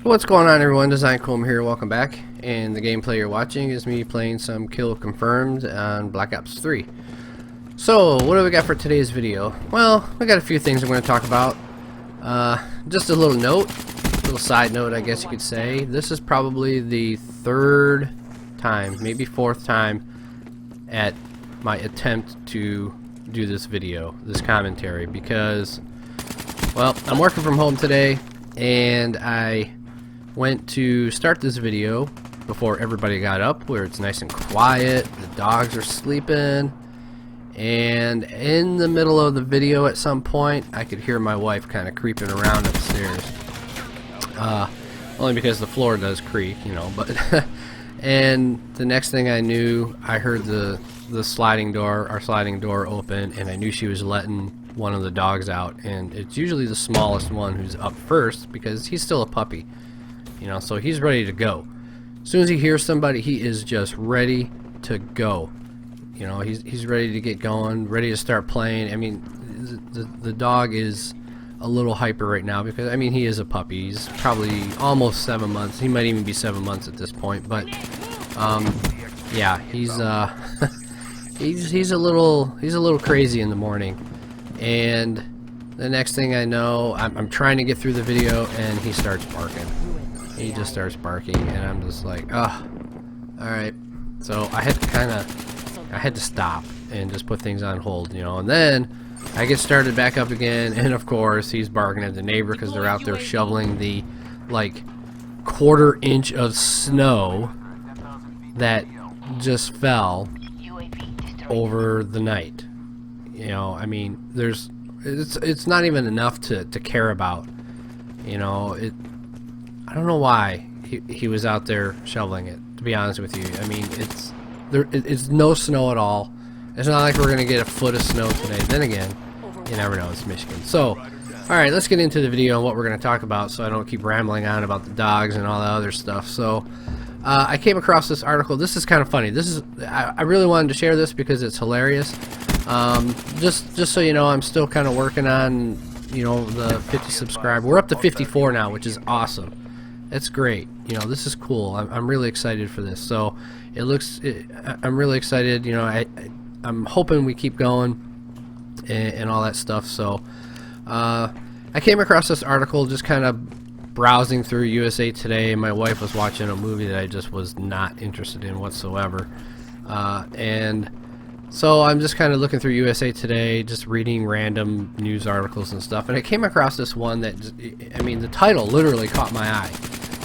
What's going on, everyone? Designedcoma here, welcome back. And the gameplay you're watching is me playing some Kill Confirmed on Black Ops 3. So, what do we got for today's video? Well, we got a few things I'm going to talk about. Just a little note, little side note I guess you could say. This is probably the third time, maybe fourth time at my attempt to do this video, this commentary, because, well, I'm working from home today and I went to start this video before everybody got up, where it's nice and quiet, the dogs are sleeping, and in the middle of the video at some point I could hear my wife kind of creeping around upstairs, only because the floor does creak, you know, but and the next thing I knew, I heard the sliding door, our sliding door open, and I knew she was letting one of the dogs out, and it's usually the smallest one who's up first because he's still a puppy. You know, so he's ready to go. As soon as he hears somebody, he is just ready to go. You know, he's ready to get going, ready to start playing. I mean, the dog is a little hyper right now because, I mean, he is a puppy. He's probably almost 7 months. He might even be 7 months at this point. But yeah, he's he's a little crazy in the morning. And the next thing I know, I'm trying to get through the video, and he starts barking. He just starts barking, and I'm just like, oh, alright. So I had to stop and just put things on hold, you know. And then I get started back up again, and of course he's barking at the neighbor because they're out there shoveling the, like, quarter-inch of snow that just fell over the night. You know, I mean, it's not even enough to care about. You know, I don't know why he was out there shoveling it, to be honest with you. I mean, it's no snow at all. It's not like we're going to get a foot of snow today. Then again, you never know, it's Michigan. So, alright, let's get into the video and what we're going to talk about so I don't keep rambling on about the dogs and all that other stuff. So, I came across this article. This is kind of funny. I really wanted to share this because it's hilarious. Just so you know, I'm still kind of working on, you know, the 50 subscriber. We're up to 54 now, which is awesome. It's great. You know, this is cool. I'm really excited for this. So I'm really excited. You know, I'm hoping we keep going and all that stuff. So I came across this article just kind of browsing through USA Today, and my wife was watching a movie that I just was not interested in whatsoever, and so I'm just kind of looking through USA Today, just reading random news articles and stuff, and I came across this one that, I mean, the title literally caught my eye.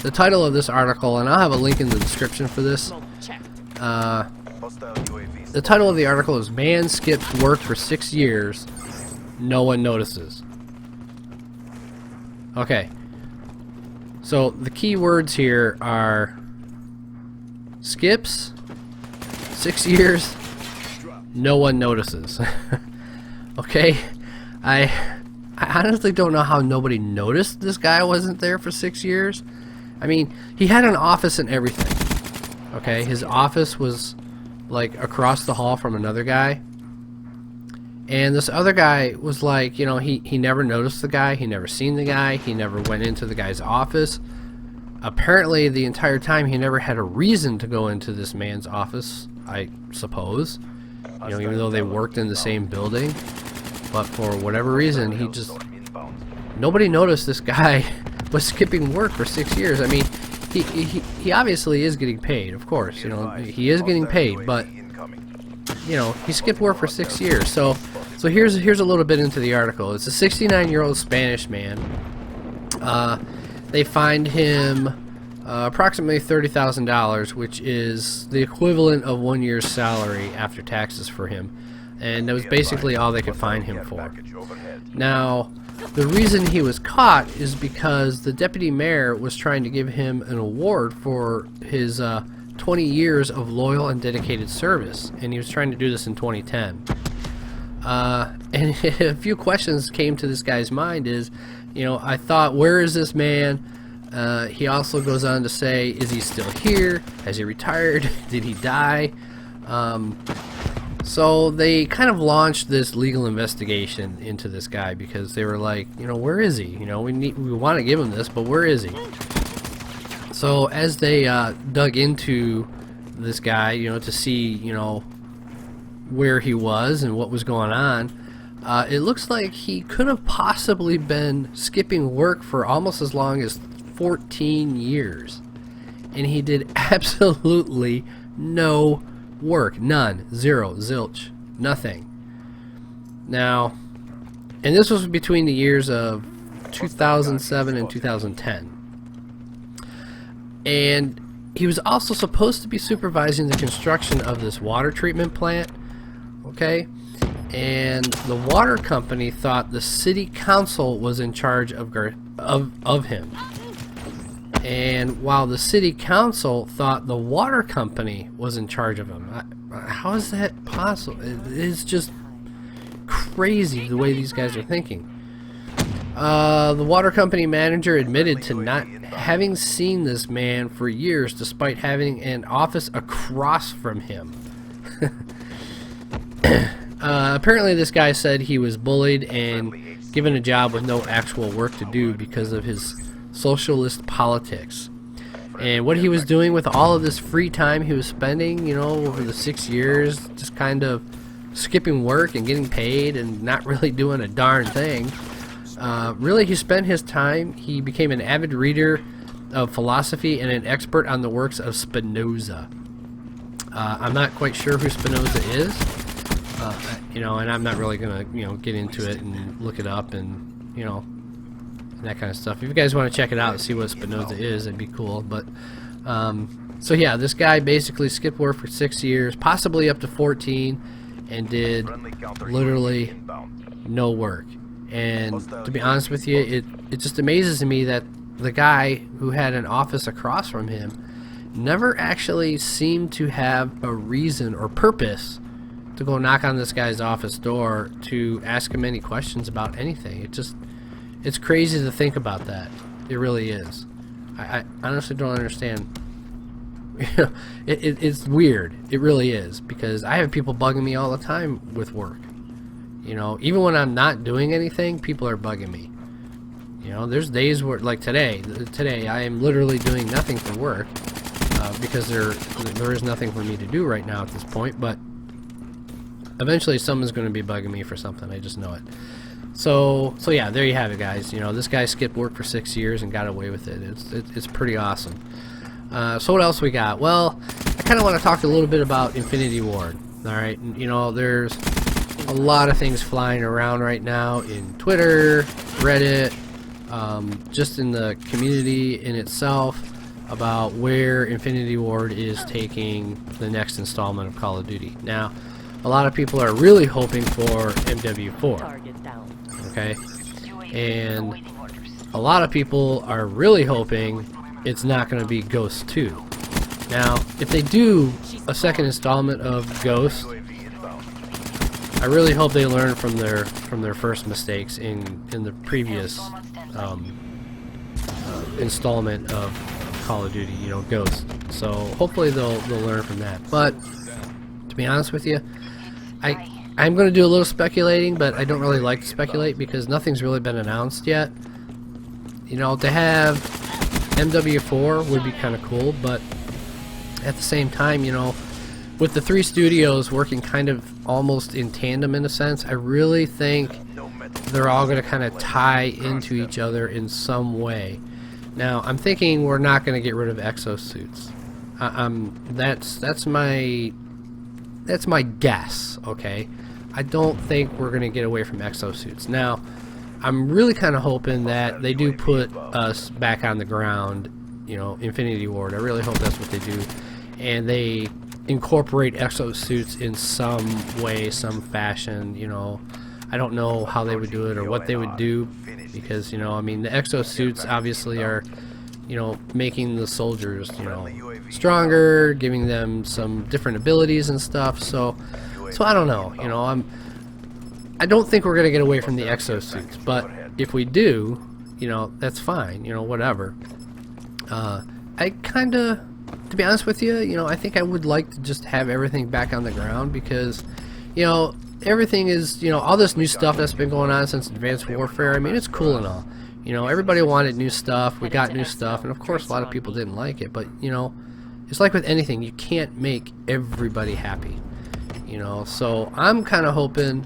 The title of this article, and I'll have a link in the description for this. The title of the article is "Man Skips Work for 6 Years, No One Notices." Okay, so the key words here are skips, 6 years, no one notices. Okay, I honestly don't know how nobody noticed this guy wasn't there for 6 years. I mean, he had an office and everything. Okay, his office was like across the hall from another guy, and this other guy was like, you know, he never noticed the guy, he never seen the guy, he never went into the guy's office. Apparently the entire time he never had a reason to go into this man's office, I suppose. You know, even though they worked in the same building, but for whatever reason, nobody noticed this guy was skipping work for 6 years. I mean, he obviously is getting paid, of course. You know, he is getting paid, but you know, he skipped work for 6 years. So here's a little bit into the article. It's a 69-year-old Spanish man. They fined him approximately $30,000, which is the equivalent of 1 year's salary after taxes for him, and that was basically all they could fine him for. Now, the reason he was caught is because the deputy mayor was trying to give him an award for his 20 years of loyal and dedicated service, and he was trying to do this in 2010. And a few questions came to this guy's mind is, you know, I thought, where is this man? He also goes on to say, is he still here? Has he retired? Did he die? So they kind of launched this legal investigation into this guy because they were like, you know, where is he? You know, we want to give him this, but where is he? So as they dug into this guy, you know, to see, you know, where he was and what was going on, it looks like he could have possibly been skipping work for almost as long as 14 years. And he did absolutely no work. None. Zero. Zilch. Nothing. Now, and this was between the years of 2007 and 2010. And he was also supposed to be supervising the construction of this water treatment plant. Okay? And the water company thought the city council was in charge of him. And while the city council thought the water company was in charge of him. How is that possible? It's just crazy the way these guys are thinking. The water company manager admitted to not having seen this man for years despite having an office across from him. Apparently this guy said he was bullied and given a job with no actual work to do because of his socialist politics. And what he was doing with all of this free time he was spending, you know, over the 6 years, just kind of skipping work and getting paid and not really doing a darn thing. Really, he spent his time, he became an avid reader of philosophy and an expert on the works of Spinoza. I'm not quite sure who Spinoza is, you know, and I'm not really going to, you know, get into it and look it up and, you know, that kind of stuff. If you guys want to check it out and see what Spinoza is, it'd be cool. But so yeah, this guy basically skipped work for 6 years, possibly up to 14, and did literally no work. And to be honest with you, it just amazes me that the guy who had an office across from him never actually seemed to have a reason or purpose to go knock on this guy's office door to ask him any questions about anything. It's crazy to think about that. It really is. I honestly don't understand. It's weird. It really is, because I have people bugging me all the time with work. You know, even when I'm not doing anything, people are bugging me. You know, there's days where, like today I am literally doing nothing for work because there is nothing for me to do right now at this point. But eventually, someone's going to be bugging me for something. I just know it. So yeah, there you have it, guys. You know, this guy skipped work for 6 years and got away with it. It's pretty awesome. So what else we got? Well, I kind of want to talk a little bit about Infinity Ward. All right, you know, there's a lot of things flying around right now in Twitter, Reddit, just in the community in itself about where Infinity Ward is taking the next installment of Call of Duty. Now, a lot of people are really hoping for MW4. Okay, and a lot of people are really hoping it's not going to be Ghost 2. Now, if they do a second installment of Ghost, I really hope they learn from their first mistakes in the previous installment of Call of Duty, you know, Ghost. So hopefully they'll learn from that. But to be honest with you, I'm going to do a little speculating, but I don't really like to speculate because nothing's really been announced yet. You know, to have MW4 would be kind of cool, but at the same time, you know, with the three studios working kind of almost in tandem in a sense, I really think they're all going to kind of tie into each other in some way. Now, I'm thinking we're not going to get rid of exosuits. That's my guess, okay? I don't think we're going to get away from exosuits. Now, I'm really kind of hoping that they do put us back on the ground, you know, Infinity Ward. I really hope that's what they do. And they incorporate exosuits in some way, some fashion, you know. I don't know how they would do it or what they would do because, you know, I mean, the exosuits obviously are, you know, making the soldiers, you know, stronger, giving them some different abilities and stuff. So I don't know, you know, I don't think we're going to get away from the exosuits, but if we do, you know, that's fine, you know, whatever. I kind of to be honest with you, you know, I think I would like to just have everything back on the ground, because, you know, everything is, you know, all this new stuff that's been going on since Advanced Warfare. I mean, it's cool and all. You know, everybody wanted new stuff. We got new stuff, and of course, a lot of people didn't like it. But you know, it's like with anything, you can't make everybody happy. You know, so I'm kind of hoping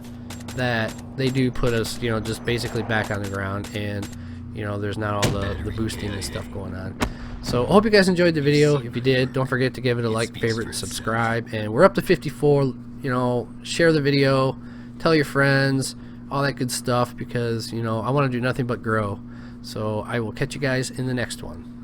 that they do put us, you know, just basically back on the ground, and you know, there's not all the boosting and stuff going on. So I hope you guys enjoyed the video. If you did, don't forget to give it a like, favorite, and subscribe. And we're up to 54. You know, share the video, tell your friends, all that good stuff, because you know, I want to do nothing but grow. So I will catch you guys in the next one.